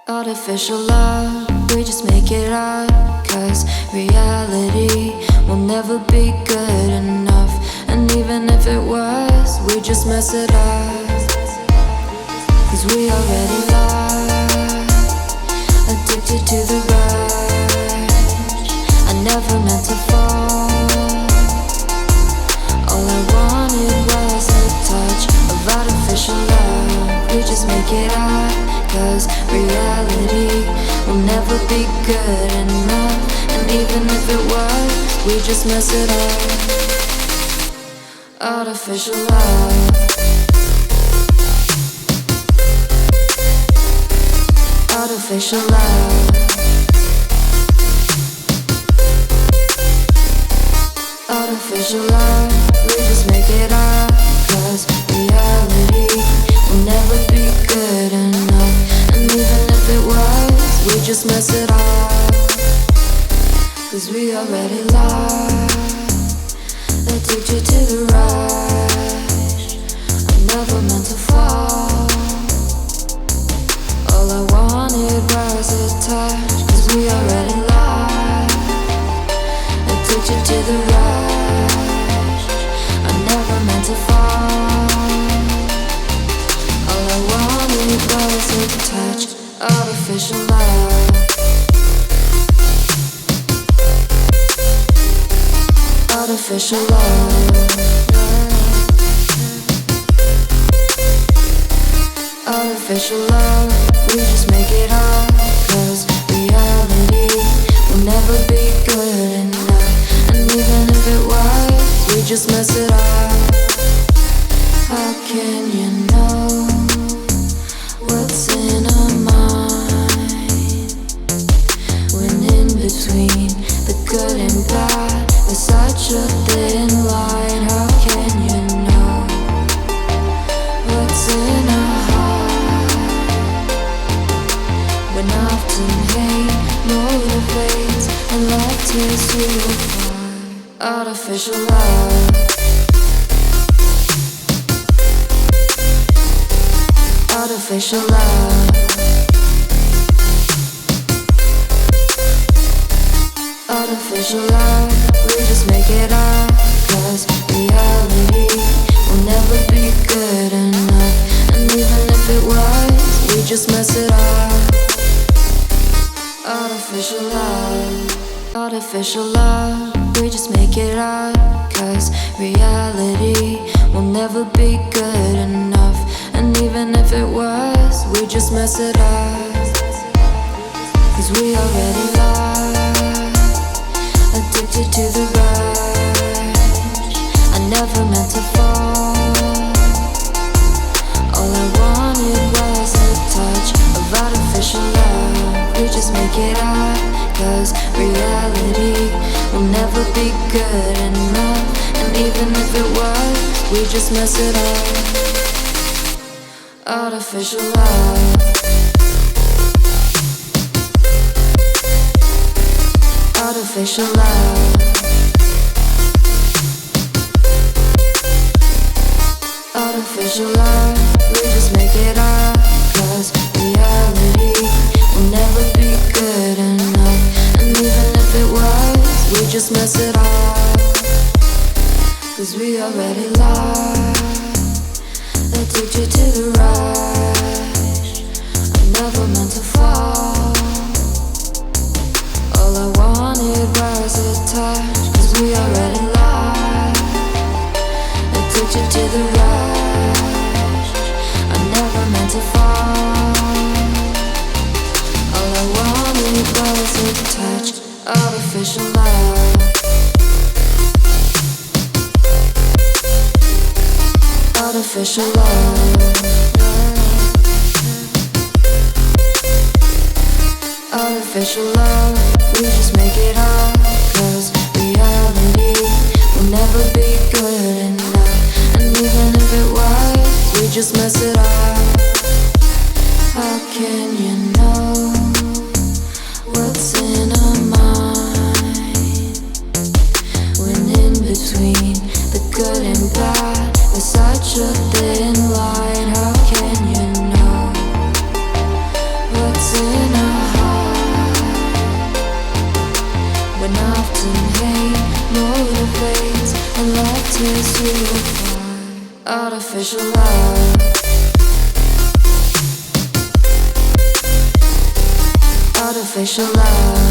Artificial love, we just make it up. Cause reality will never be good enough. And even if it was, we just mess it up. Cause we already lost, addicted to the rush. I never meant to fall. All I wanted was a touch of artificial love. We just make it up. Cause reality will never be good enough. And even if it was, we just mess it up. Artificial love. Artificial love. Artificial love. We just make it up. Cause reality will never be good enough. And even if it was, we just mess it up. Cause we already lost, addicted to the rush. I never meant to fall. All I wanted was a touch. Cause we already lost, addicted to the rush. I never meant to fall. All I wanted was a touch. Artificial love. Artificial love. Artificial love. We just make it up. Cause reality will never be good enough. And even if it was, we just mess it up. How can you know what's in our mind? When in between the good and bad, there's such a thin line. How can you know what's in our heart? When often hate motivates and love tears you apart. Artificial love. Artificial love. Artificial love. We just make it up. Cause reality will never be good enough. And even if it was, we just mess it up. Artificial love. Artificial love. We just make it up. Cause reality will never be good enough. And even if it was, we just mess it up. Cause we already lost, addicted to the rush. I never meant to fall. All I wanted was a touch of artificial love. We just make it up. Cause reality will never be good enough. And even if it was, we just mess it up. Artificial love. Artificial love. Artificial love. We just make it up. Cause reality will never be good enough. And even if it was, we just mess it up. Cause we already lost, addicted to the rush. I never meant to fall. All I wanted was a touch. Cause we already lost, addicted to the rush. I never meant to fall. All I wanted was a touch. Artificial love. Artificial love. Artificial love. We just make it up. Cause reality will never be good enough. And even if it was, we just mess it up. How can you know what's in our mind? When in between the good and bad, there's such a thin line. How can you know what's in motivates and love tears you apart. Artificial love. Artificial love.